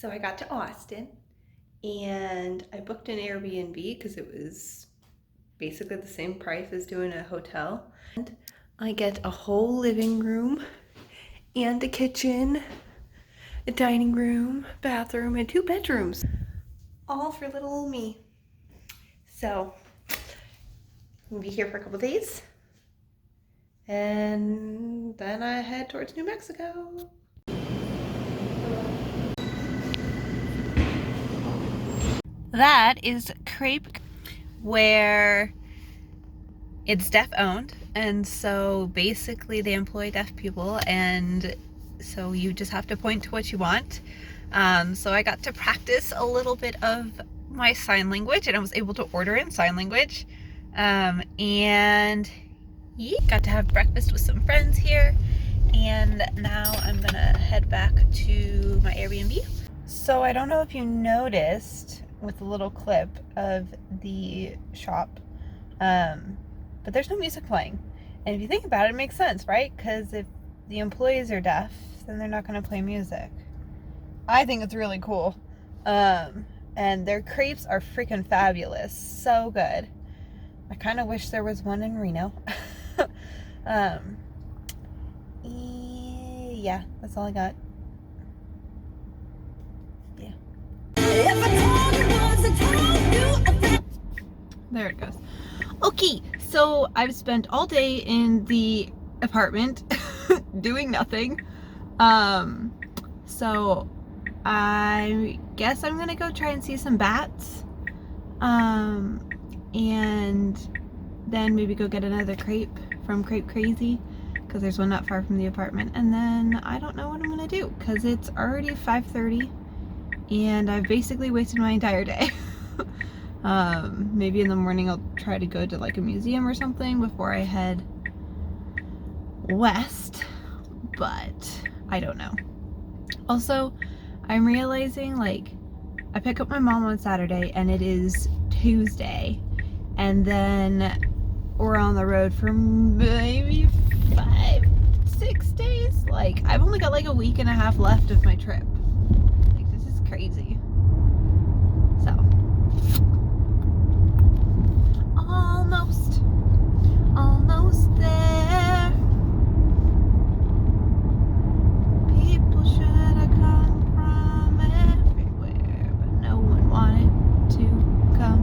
So I got to Austin and I booked an Airbnb because it was basically the same price as doing a hotel. And I get a whole living room and a kitchen, a dining room, bathroom, and 2 bedrooms, all for little old me. So I'm gonna be here for a couple days and then I head towards New Mexico. That is Crepe, where it's deaf owned, and so basically they employ deaf people, and so you just have to point to what you want. So I got to practice a little bit of my sign language, and I was able to order in sign language, and yeah, got to have breakfast with some friends here, and now I'm gonna head back to my Airbnb. So I don't know if you noticed with the little clip of the shop, but there's no music playing. And if you think about it, it makes sense, right? Because if the employees are deaf, then they're not going to play music. I think it's really cool. And their crepes are freaking fabulous. So good. I kind of wish there was one in Reno. Yeah, that's all I got. Yeah. There it goes. Okay, so I've spent all day in the apartment doing nothing. So I guess I'm gonna go try and see some bats. And then maybe go get another crepe from Crepe Crazy, because there's one not far from the apartment. And then I don't know what I'm gonna do, because it's already 5:30 and I've basically wasted my entire day. Maybe in the morning I'll try to go to like a museum or something before I head west, but I don't know. Also, I'm realizing, like, I pick up my mom on Saturday and it is Tuesday, and then we're on the road for maybe 5-6 days. Like, I've only got like a week and a half left of my trip. Like, this is crazy. So almost there. People should have come from everywhere, but no one wanted to come.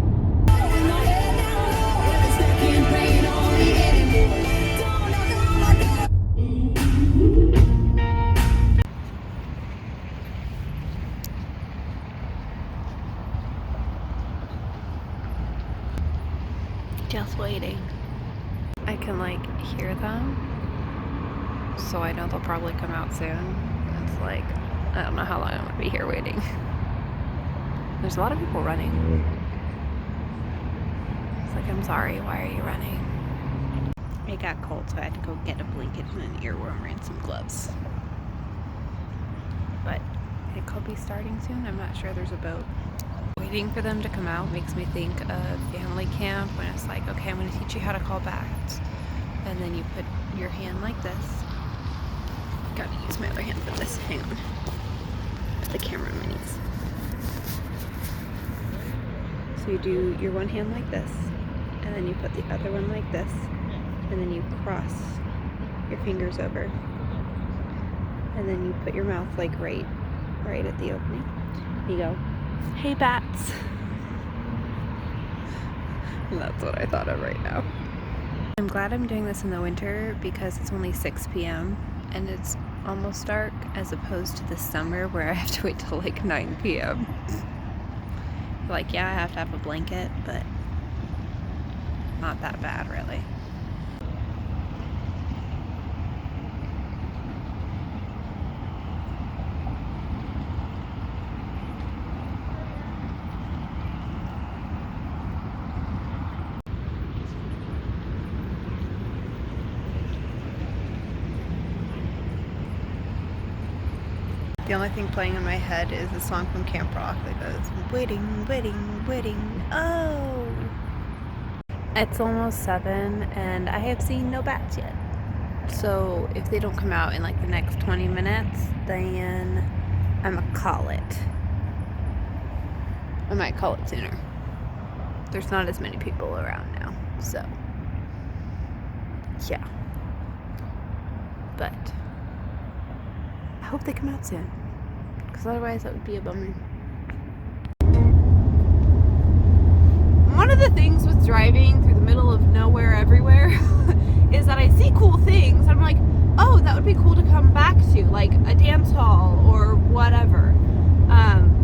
Just waiting. I can like hear them, so I know they'll probably come out soon. It's like, I don't know how long I'm gonna be here waiting. There's a lot of people running. It's like, I'm sorry, why are you running? It got cold, so I had to go get a blanket and an earworm and some gloves. But it could be starting soon. I'm not sure. There's a boat. Waiting for them to come out makes me think of family camp, when it's like, okay, I'm going to teach you how to call bats. And then you put your hand like this. Gotta use my other hand for this. Hang on. Put the camera on my knees. So you do your one hand like this, and then you put the other one like this, and then you cross your fingers over. And then you put your mouth like right at the opening. You go, "Hey bats." And that's what I thought of right now. I'm glad I'm doing this in the winter because it's only 6 p.m. and it's almost dark, as opposed to the summer where I have to wait till like 9 p.m. Like, yeah, I have to have a blanket, but not that bad really. The only thing playing in my head is a song from Camp Rock that goes, waiting, waiting, waiting, oh. It's almost 7 and I have seen no bats yet. So if they don't come out in like the next 20 minutes, then I'm gonna call it. I might call it sooner. There's not as many people around now, so yeah. But I hope they come out soon, because otherwise that would be a bummer. One of the things with driving through the middle of nowhere everywhere is that I see cool things. I'm like, oh, that would be cool to come back to, like a dance hall or whatever.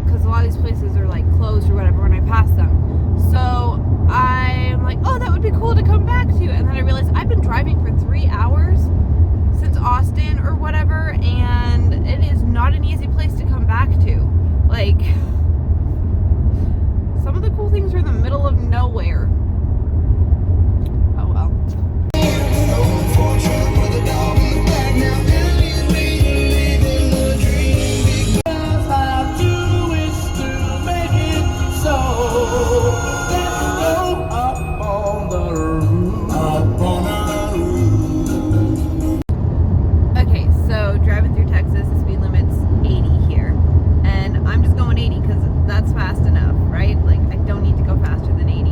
Because a lot of these places are like closed or whatever when I pass them. So I'm like, oh, that would be cool to come back to. And then I realized I've been driving for 3 hours since Austin or whatever, and it is not an easy place to come back to. Like, some of the cool things are in the middle of nowhere. Oh well. Okay, so driving through Texas, the speed limit's 80 here. And I'm just going 80 because that's fast enough, right? Like, I don't need to go faster than 80.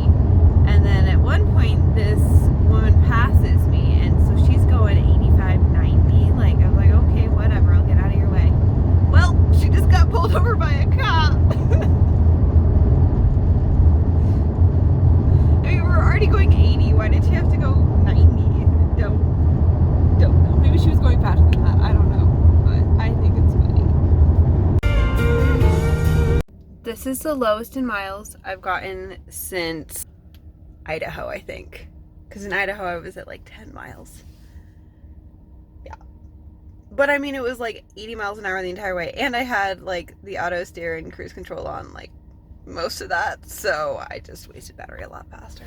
And then at one point, this woman passes me, and so she's going 85, 90. Like, I was like, okay, whatever, I'll get out of your way. Well, she just got pulled over by a cop. I mean, we're already going 80. Why did she have to go 90? Don't know. Maybe she was going faster than that. I don't know. But I think it's funny. This is the lowest in miles I've gotten since Idaho, I think. Because in Idaho, I was at like 10 miles. Yeah. But I mean, it was like 80 miles an hour the entire way. And I had like the auto steer and cruise control on like most of that. So I just wasted battery a lot faster.